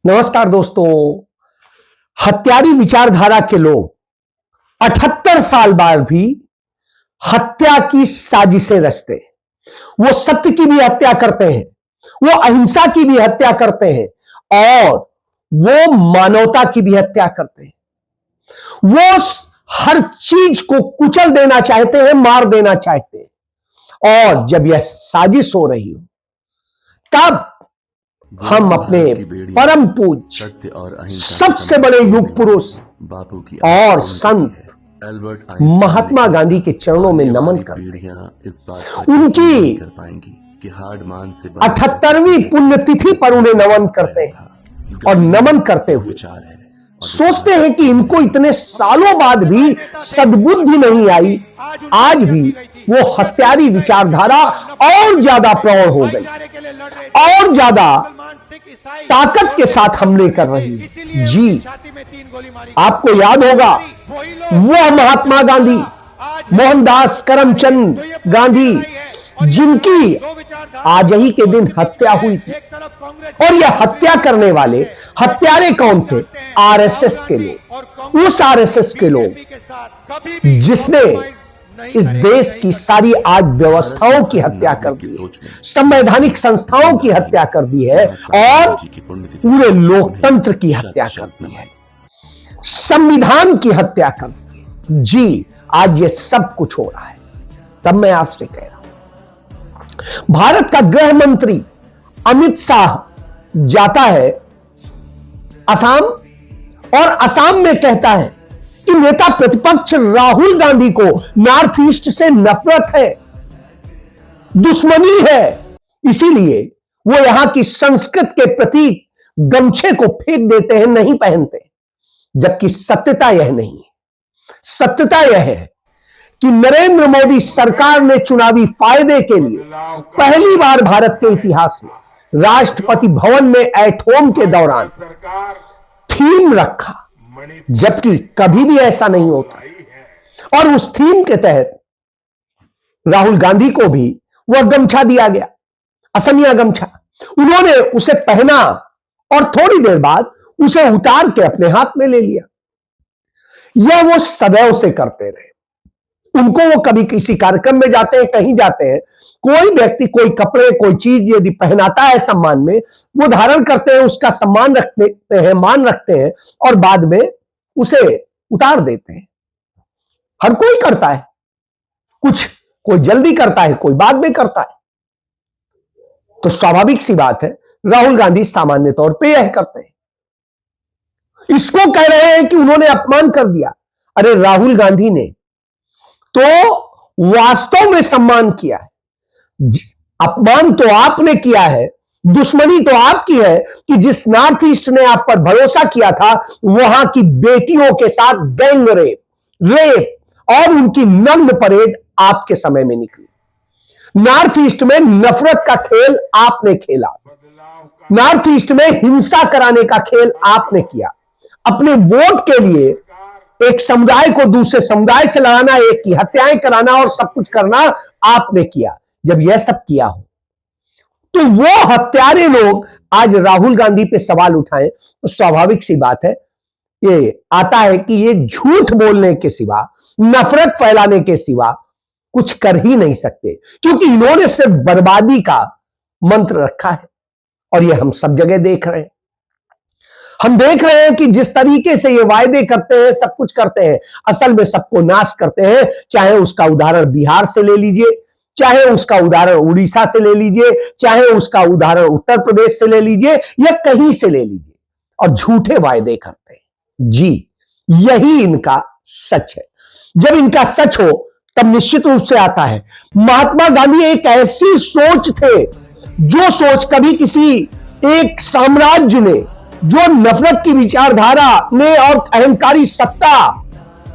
नमस्कार दोस्तों। हत्यारी विचारधारा के लोग 78 साल बाद भी हत्या की साजिशें रचते हैं। वो सत्य की भी हत्या करते हैं, वो अहिंसा की भी हत्या करते हैं और वो मानवता की भी हत्या करते हैं। वो हर चीज को कुचल देना चाहते हैं, मार देना चाहते हैं। और जब यह साजिश हो रही हो तब हम अपने परम पूज्य सत्य और अहिंसा सबसे बड़े युग पुरुष बापू की और संत महात्मा गांधी के चरणों में नमन करते हैं। इस बात उनकी कर पाएंगी कि हार्ड मान से 78वीं पुण्यतिथि पर उन्हें नमन करते हैं और नमन करते हुए सोचते हैं कि इनको इतने सालों बाद भी सद्बुद्धि नहीं आई। आज भी वो हत्यारी विचारधारा और ज्यादा प्रौढ़ हो गई, और ज्यादा ताकत के साथ हमले कर रही है। जी, आपको याद होगा वो महात्मा गांधी, मोहनदास करमचंद गांधी, जिनकी आज ही के दिन हत्या हुई थी। और यह हत्या करने वाले हत्यारे कौन थे? आरएसएस के लोग। उस आरएसएस के लोग जिसने इस देश की सारी आज व्यवस्थाओं की हत्या कर दी है, संवैधानिक संस्थाओं की हत्या कर दी है और पूरे लोकतंत्र की हत्या कर दी है, संविधान की हत्या कर दी है। जी, आज ये सब कुछ हो रहा है। तब मैं आपसे कह रहा हूं, भारत का गृह मंत्री अमित शाह जाता है असम और असम में कहता है कि नेता प्रतिपक्ष राहुल गांधी को नॉर्थ ईस्ट से नफरत है, दुश्मनी है, इसीलिए वो यहां की संस्कृत के प्रतीक गमछे को फेंक देते हैं, नहीं पहनते। जबकि सत्यता यह नहीं है। सत्यता यह है कि नरेंद्र मोदी सरकार ने चुनावी फायदे के लिए पहली बार भारत के इतिहास में राष्ट्रपति भवन में एट होम के दौरान थीम रखा, जबकि कभी भी ऐसा नहीं होता। और उस थीम के तहत राहुल गांधी को भी वह गमछा दिया गया, असमिया गमछा। उन्होंने उसे पहना और थोड़ी देर बाद उसे उतार के अपने हाथ में ले लिया। यह वो सदैव से करते रहे। उनको वो कभी किसी कार्यक्रम में जाते हैं, कहीं जाते हैं, कोई व्यक्ति कोई कपड़े कोई चीज यदि पहनाता है सम्मान में, वो धारण करते हैं, उसका सम्मान रखते हैं, मान रखते हैं और बाद में उसे उतार देते हैं। हर कोई करता है, कुछ कोई जल्दी करता है, कोई बाद में करता है। तो स्वाभाविक सी बात है राहुल गांधी सामान्य तौर पे यह करते हैं। इसको कह रहे हैं कि उन्होंने अपमान कर दिया। अरे राहुल गांधी ने तो वास्तव में सम्मान किया है। अपमान तो आपने किया है, दुश्मनी तो आपकी है कि जिस नॉर्थ ईस्ट ने आप पर भरोसा किया था, वहां की बेटियों के साथ गैंग रेप और उनकी नग्न परेड आपके समय में निकली। नॉर्थ ईस्ट में नफरत का खेल आपने खेला, नॉर्थ ईस्ट में हिंसा कराने का खेल आपने किया। अपने वोट के लिए एक समुदाय को दूसरे समुदाय से लड़ाना, एक की हत्याएं कराना और सब कुछ करना आपने किया। जब यह सब किया हो तो वो हत्यारे लोग आज राहुल गांधी पे सवाल उठाएं तो स्वाभाविक सी बात है, ये आता है कि ये झूठ बोलने के सिवा, नफरत फैलाने के सिवा कुछ कर ही नहीं सकते, क्योंकि इन्होंने सिर्फ बर्बादी का मंत्र रखा है। और ये हम सब जगह देख रहे हैं। हम देख रहे हैं कि जिस तरीके से ये वायदे करते हैं, सब कुछ करते हैं, असल में सबको नाश करते हैं। चाहे उसका उदाहरण बिहार से ले लीजिए, चाहे उसका उदाहरण उड़ीसा से ले लीजिए, चाहे उसका उदाहरण उत्तर प्रदेश से ले लीजिए या कहीं से ले लीजिए, और झूठे वायदे करते हैं। जी, यही इनका सच है। जब इनका सच हो तब निश्चित रूप से आता है। महात्मा गांधी एक ऐसी सोच थे, जो सोच कभी किसी एक साम्राज्य ने, जो नफरत की विचारधारा ने और अहंकारी सत्ता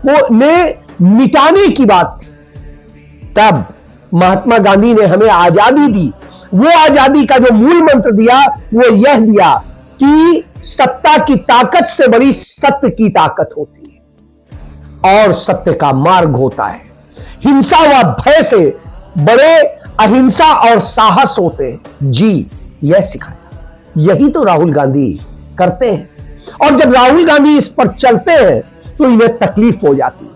को ने मिटाने की बात थी। तब महात्मा गांधी ने हमें आजादी दी। वो आजादी का जो मूल मंत्र दिया वो यह दिया कि सत्ता की ताकत से बड़ी सत्य की ताकत होती है और सत्य का मार्ग होता है। हिंसा व भय से बड़े अहिंसा और साहस होते हैं। जी, यह सिखाया। यही तो राहुल गांधी करते हैं। और जब राहुल गांधी इस पर चलते हैं तो इन्हें तकलीफ हो जाती है।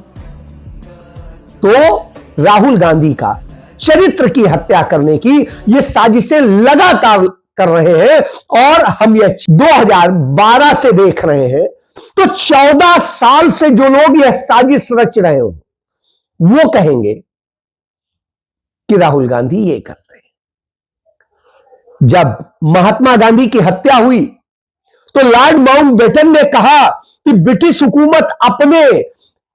तो राहुल गांधी का चरित्र की हत्या करने की ये साजिशें लगातार कर रहे हैं और हम ये 2012 से देख रहे हैं। तो 14 साल से जो लोग यह साजिश रच रहे हो वो कहेंगे कि राहुल गांधी ये कर रहे हैं। जब महात्मा गांधी की हत्या हुई तो लॉर्ड माउंटबेटन ने कहा कि ब्रिटिश हुकूमत अपने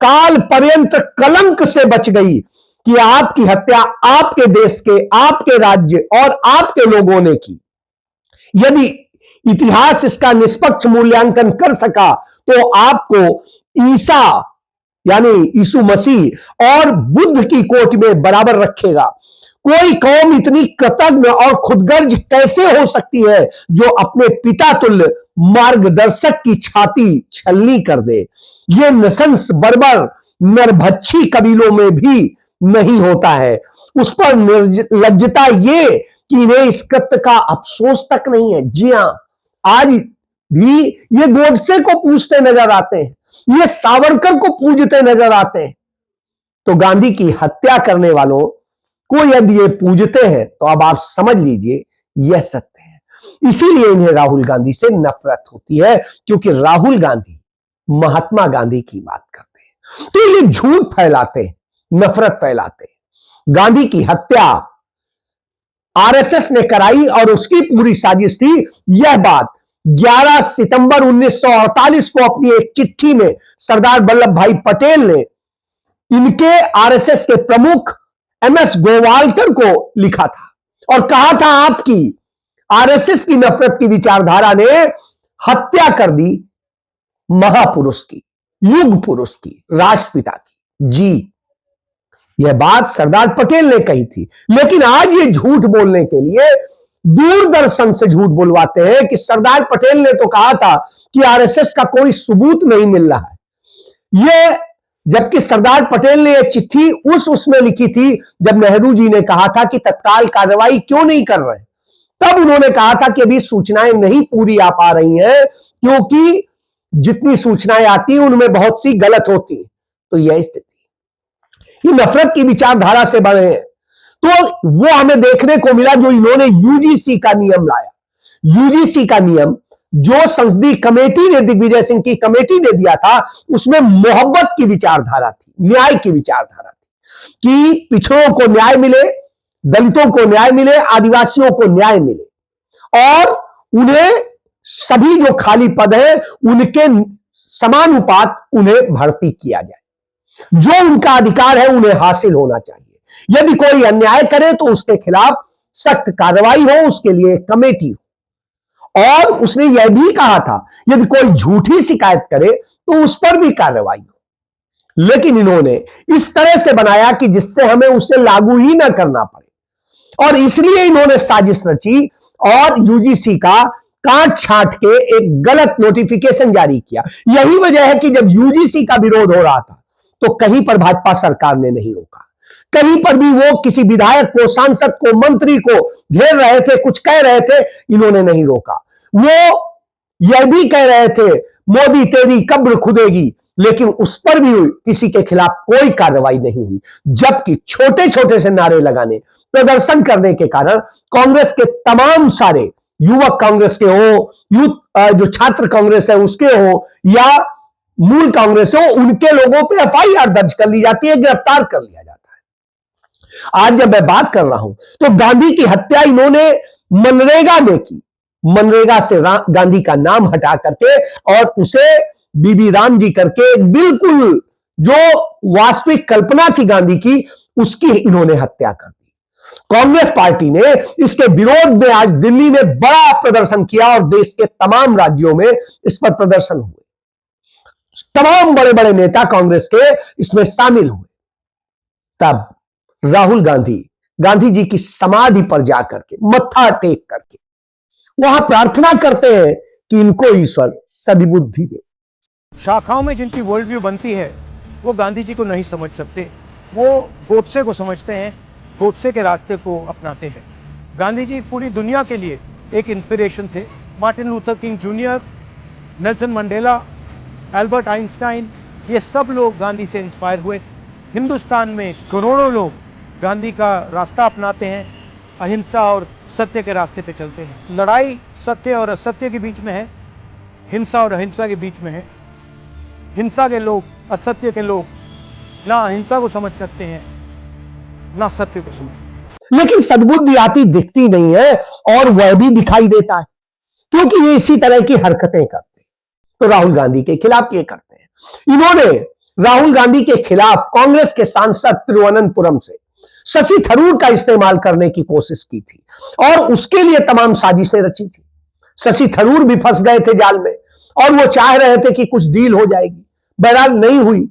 काल पर्यंत कलंक से बच गई कि आपकी हत्या आपके देश के, आपके राज्य और आपके लोगों ने की। यदि इतिहास इसका निष्पक्ष मूल्यांकन कर सका तो आपको ईसा यानी यीशु मसीह और बुद्ध की कोट में बराबर रखेगा। कोई कौम इतनी कृतज्ञ और खुदगर्ज कैसे हो सकती है जो अपने पिता तुल्य मार्गदर्शक की छाती छलनी कर दे। यह नृशंस बर्बर नरभक्षी कबीलों में भी नहीं होता है। उस पर निर्लज्जता ये कि इन्हें इस कृत्य का अफसोस तक नहीं है। जी हां, आज भी ये गोडसे को पूजते नजर आते हैं, ये सावरकर को पूजते नजर आते हैं। तो गांधी की हत्या करने वालों को यदि ये पूजते हैं तो अब आप समझ लीजिए यह सत्य है। इसीलिए इन्हें राहुल गांधी से नफरत होती है, क्योंकि राहुल गांधी महात्मा गांधी की बात करते हैं। तो ये झूठ फैलाते हैं, नफरत फैलाते हैं। गांधी की हत्या आरएसएस ने कराई और उसकी पूरी साजिश थी। यह बात 11 सितंबर 1948 को अपनी एक चिट्ठी में सरदार वल्लभ भाई पटेल ने इनके आरएसएस के प्रमुख एमएस गोवालकर को लिखा था और कहा था आपकी आरएसएस की नफरत की विचारधारा ने हत्या कर दी महापुरुष की, युग पुरुष की, राष्ट्रपिता की। जी, यह बात सरदार पटेल ने कही थी। लेकिन आज ये झूठ बोलने के लिए दूरदर्शन से झूठ बुलवाते हैं कि सरदार पटेल ने तो कहा था कि आरएसएस का कोई सबूत नहीं मिल रहा है। यह जबकि सरदार पटेल ने यह चिट्ठी उसमें लिखी थी जब नेहरू जी ने कहा था कि तत्काल कार्रवाई क्यों नहीं कर रहे। तब उन्होंने कहा था कि अभी सूचनाएं नहीं पूरी आ पा रही हैं, क्योंकि जितनी सूचनाएं आती हैं उनमें बहुत सी गलत होती हैं। तो यह स्थिति, ये नफरत की विचारधारा से बने हैं। तो वो हमें देखने को मिला जो इन्होंने यूजीसी का नियम लाया। यूजीसी का नियम जो संसदीय कमेटी ने, दिग्विजय सिंह की कमेटी ने दिया था, उसमें मोहब्बत की विचारधारा थी, न्याय की विचारधारा थी कि पिछड़ों को न्याय मिले, दलितों को न्याय मिले, आदिवासियों को न्याय मिले और उन्हें सभी जो खाली पद है उनके समानुपात उन्हें भर्ती किया जाए। जो उनका अधिकार है उन्हें हासिल होना चाहिए। यदि कोई अन्याय करे तो उसके खिलाफ सख्त कार्रवाई हो, उसके लिए कमेटी हो। और उसने यह भी कहा था यदि कोई झूठी शिकायत करे तो उस पर भी कार्रवाई हो। लेकिन इन्होंने इस तरह से बनाया कि जिससे हमें उसे लागू ही ना करना पड़े, और इसलिए इन्होंने साजिश रची और यूजीसी का काट छांट के एक गलत नोटिफिकेशन जारी किया। यही वजह है कि जब यूजीसी का विरोध हो रहा था तो कहीं पर भाजपा सरकार ने नहीं रोका, कहीं पर भी वो किसी विधायक को, सांसद को, मंत्री को घेर रहे थे, कुछ कह रहे थे, इन्होंने नहीं रोका। वो यह भी कह रहे थे मोदी तेरी कब्र खुदेगी, लेकिन उस पर भी किसी के खिलाफ कोई कार्रवाई नहीं हुई। जबकि छोटे छोटे से नारे लगाने, प्रदर्शन करने के कारण कांग्रेस के तमाम सारे युवक कांग्रेस के हो, यूथ जो छात्र कांग्रेस है उसके हो या मूल कांग्रेस हो, उनके लोगों पे एफआईआर दर्ज कर ली जाती है, गिरफ्तार कर लिया जाता है। आज जब मैं बात कर रहा हूं तो गांधी की हत्या इन्होंने मनरेगा में की। मनरेगा से गांधी का नाम हटा करके और उसे बीबी राम जी करके बिल्कुल जो वास्तविक कल्पना थी गांधी की, उसकी इन्होंने हत्या कर दी। कांग्रेस पार्टी ने इसके विरोध में आज दिल्ली में बड़ा प्रदर्शन किया और देश के तमाम राज्यों में इस पर प्रदर्शन हुए। तमाम बड़े बड़े नेता कांग्रेस के इसमें शामिल हुए। तब राहुल गांधी गांधी जी की समाधि पर जाकर के मत्था टेक करके वहां प्रार्थना करते हैं कि इनको ईश्वर सद्बुद्धि दे। शाखाओं में जिनकी वर्ल्ड व्यू बनती है वो गांधी जी को नहीं समझ सकते, वो गोडसे को समझते हैं, गोडसे के रास्ते को अपनाते हैं। गांधी जी पूरी दुनिया के लिए एक इंस्पिरेशन थे। Martin Luther king junior Nelson Mandela, Albert Einstein, ये सब लोग गांधी से इंस्पायर हुए। हिंदुस्तान में करोड़ों लोग गांधी का रास्ता अपनाते हैं, अहिंसा और सत्य के रास्ते पे चलते हैं। लड़ाई सत्य और असत्य के बीच में है, हिंसा और अहिंसा के बीच में है। हिंसा के लोग, असत्य के लोग ना अहिंसा को समझ सकते हैं, ना सत्य को समझ। लेकिन सद्बुद्धि आती दिखती नहीं है, और वह भी दिखाई देता है, क्योंकि ये इसी तरह की हरकतें करते हैं। तो राहुल गांधी के खिलाफ ये करते हैं। इन्होंने राहुल गांधी के खिलाफ कांग्रेस के सांसद तिरुवनंतपुरम से शशि थरूर का इस्तेमाल करने की कोशिश की थी, और उसके लिए तमाम साजिशें रची थी। शशि थरूर भी फंस गए थे जाल में, और वो चाह रहे थे कि कुछ डील हो जाएगी, बहरहाल नहीं हुई।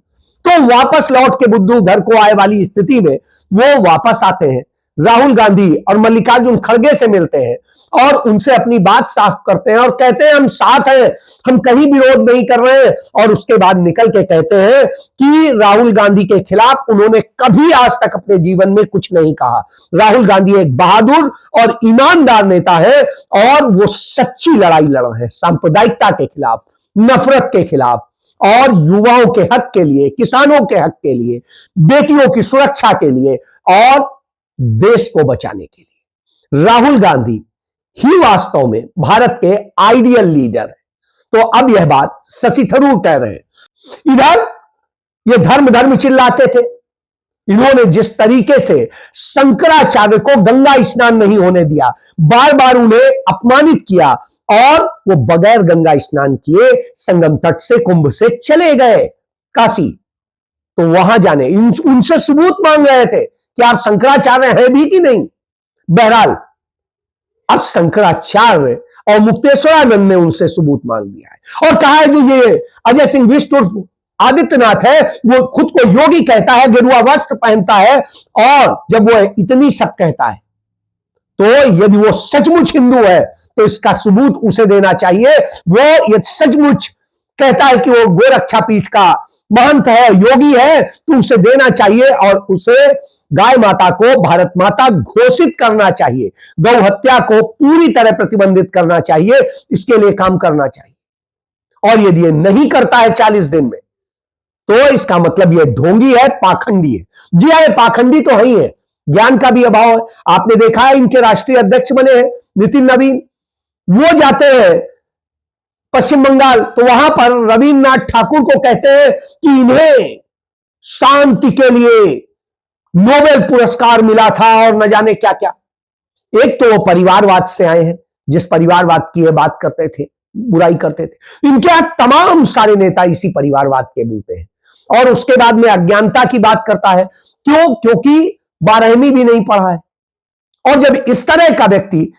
तो वापस लौट के बुद्धू घर को आए वाली स्थिति में वो वापस आते हैं, राहुल गांधी और मल्लिकार्जुन खड़गे से मिलते हैं, और उनसे अपनी बात साफ करते हैं, और कहते हैं हम साथ हैं, हम कहीं विरोध नहीं कर रहे हैं। और उसके बाद निकल के कहते हैं कि राहुल गांधी के खिलाफ उन्होंने कभी आज तक अपने जीवन में कुछ नहीं कहा। राहुल गांधी एक बहादुर और ईमानदार नेता है, और वो सच्ची लड़ाई लड़ रहे हैं सांप्रदायिकता के खिलाफ, नफरत के खिलाफ, और युवाओं के हक के लिए, किसानों के हक के लिए, बेटियों की सुरक्षा के लिए, और देश को बचाने के लिए। राहुल गांधी ही वास्तव में भारत के आइडियल लीडर है। तो अब यह बात शशि थरूर कह रहे हैं। इधर ये धर्म धर्म चिल्लाते थे, इन्होंने जिस तरीके से शंकराचार्य को गंगा स्नान नहीं होने दिया, बार बार उन्हें अपमानित किया, और वो बगैर गंगा स्नान किए संगम तट से, कुंभ से चले गए काशी। तो वहां जाने उनसे सबूत मांग रहे थे कि आप शंकराचार्य हैं भी कि नहीं। बहरहाल अब शंकराचार्य और मुक्तेश्वरानंद ने उनसे सबूत मांग दिया है, और कहा है जो ये अजय सिंह बिष्ट आदित्यनाथ है, वो खुद को योगी कहता है, गेरुआ वस्त्र पहनता है, और जब वो इतनी सब कहता है, तो यदि वो सचमुच हिंदू है तो इसका सबूत उसे देना चाहिए। वो यदि सचमुच कहता है कि वो गोरक्षा पीठ का महंत है, योगी है, तो उसे देना चाहिए, और उसे गाय माता को भारत माता घोषित करना चाहिए, गौ हत्या को पूरी तरह प्रतिबंधित करना चाहिए, इसके लिए काम करना चाहिए। और यदि ये नहीं करता है 40 दिन में, तो इसका मतलब ये ढोंगी है, पाखंडी है। जी हाँ, ये पाखंडी तो है ही है, ज्ञान का भी अभाव है। आपने देखा है इनके राष्ट्रीय अध्यक्ष बने हैं नितिन नवीन, वो जाते हैं पश्चिम बंगाल, तो वहां पर रविन्द्रनाथ ठाकुर को कहते हैं कि इन्हें शांति के लिए नोबेल पुरस्कार मिला था, और न जाने क्या क्या। एक तो वो परिवारवाद से आए हैं, जिस परिवारवाद की ये बात करते थे, बुराई करते थे। इनके यहां तमाम सारे नेता इसी परिवारवाद के बूते हैं। और उसके बाद में अज्ञानता की बात करता है, क्यों? क्योंकि 12वीं भी नहीं पढ़ा है। और जब इस तरह का व्यक्ति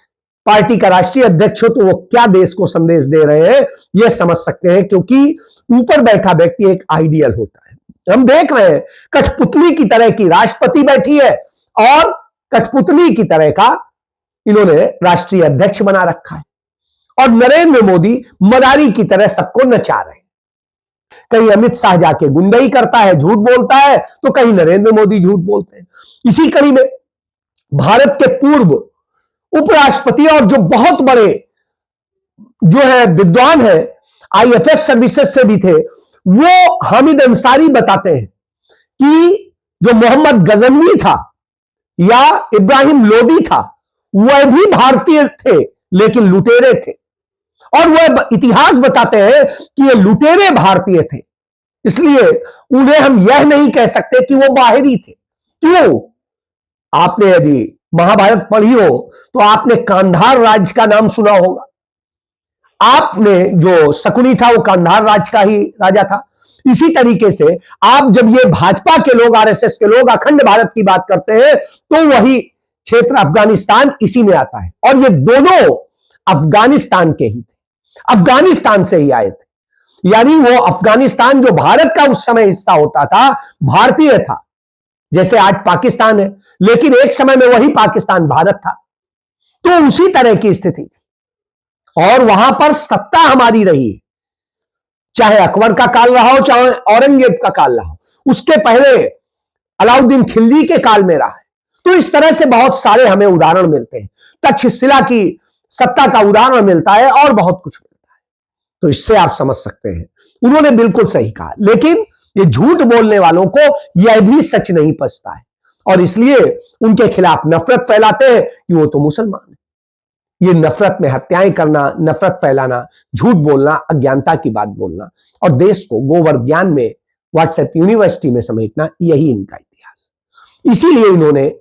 पार्टी का राष्ट्रीय अध्यक्ष हो, तो वो क्या देश को संदेश दे रहे हैं, यह समझ सकते हैं, क्योंकि ऊपर बैठा व्यक्ति एक आइडियल होता है। हम देख रहे हैं कठपुतली की तरह की राष्ट्रपति बैठी है, और कठपुतली की तरह का इन्होंने राष्ट्रीय अध्यक्ष बना रखा है, और नरेंद्र मोदी मदारी की तरह सबको नचा रहे हैं। कहीं अमित शाह जाके गुंडई करता है, झूठ बोलता है, तो कहीं नरेंद्र मोदी झूठ बोलते हैं। इसी कड़ी में भारत के पूर्व उपराष्ट्रपति और जो बहुत बड़े जो है विद्वान है, आईएफएस सर्विसेज से भी थे, वो हामिद अंसारी बताते हैं कि जो मोहम्मद गजनवी था या इब्राहिम लोदी था, वह भी भारतीय थे लेकिन लुटेरे थे। और वह इतिहास बताते हैं कि ये लुटेरे भारतीय थे, इसलिए उन्हें हम यह नहीं कह सकते कि वो बाहरी थे। क्यों? आपने यदि महाभारत पढ़ी हो तो आपने कांधार राज्य का नाम सुना होगा। आपने जो शकुनी था वो कांधार राज्य का ही राजा था। इसी तरीके से आप जब ये भाजपा के लोग, आरएसएस के लोग अखंड भारत की बात करते हैं, तो वही क्षेत्र अफगानिस्तान इसी में आता है। और ये दोनों अफगानिस्तान के ही थे, अफगानिस्तान से ही आए थे। यानी वो अफगानिस्तान जो भारत का उस समय हिस्सा होता था, भारतीय था, जैसे आज पाकिस्तान है, लेकिन एक समय में वही पाकिस्तान भारत था। तो उसी तरह की स्थिति थी, और वहां पर सत्ता हमारी रही है, चाहे अकबर का काल रहा हो, चाहे औरंगजेब का काल रहा हो, उसके पहले अलाउद्दीन खिलजी के काल में रहा है। तो इस तरह से बहुत सारे हमें उदाहरण मिलते हैं। तक्षशिला की सत्ता का उदाहरण मिलता है, और बहुत कुछ मिलता है। तो इससे आप समझ सकते हैं उन्होंने बिल्कुल सही कहा। लेकिन ये झूठ बोलने वालों को यह भी सच नहीं पचता है और इसलिए उनके खिलाफ नफरत फैलाते हैं कि वो तो मुसलमान है। ये नफरत में हत्याएं करना, नफरत फैलाना, झूठ बोलना, अज्ञानता की बात बोलना और देश को गोबर ज्ञान में व्हाट्सएप यूनिवर्सिटी में समेटना, यही इनका इतिहास। इसीलिए इन्होंने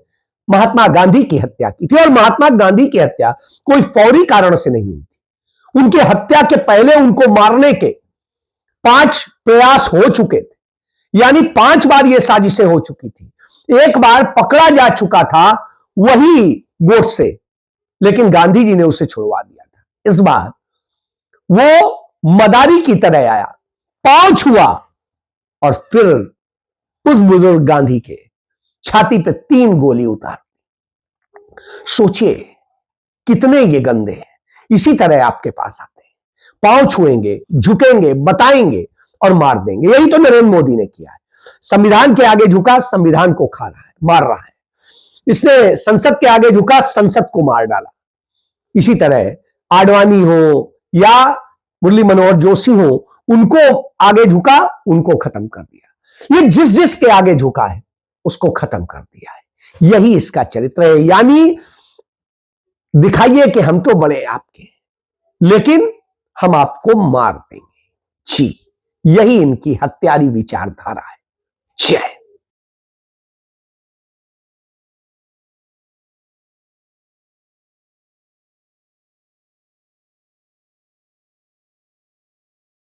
महात्मा गांधी की हत्या की थी और महात्मा गांधी की हत्या कोई फौरी कारण से नहीं हुई थी। उनकी हत्या के पहले उनको मारने के 5 प्रयास हो चुके थे, यानी 5 बार यह साजिशें हो चुकी थी। एक बार पकड़ा जा चुका था वही गोडसे, लेकिन गांधी जी ने उसे छुड़वा दिया था। इस बार वो मदारी की तरह आया, पांव छुआ और फिर उस बुजुर्ग गांधी के छाती पे 3 गोली उतार। सोचिए कितने ये गंदे हैं। इसी तरह आपके पास आते हैं, पांव छुएंगे, झुकेंगे, बताएंगे और मार देंगे। यही तो नरेंद्र मोदी ने किया है। संविधान के आगे झुका, संविधान को खा रहा है, मार रहा है। इसने संसद के आगे झुका, संसद को मार डाला। इसी तरह आडवाणी हो या मुरली मनोहर जोशी हो, उनको आगे झुका, उनको खत्म कर दिया। ये जिस जिस के आगे झुका है उसको खत्म कर दिया है। यही इसका चरित्र है। यानी दिखाइए कि हम तो बड़े आपके, लेकिन हम आपको मार देंगे। जी, यही इनकी हत्यारी विचारधारा है। जय।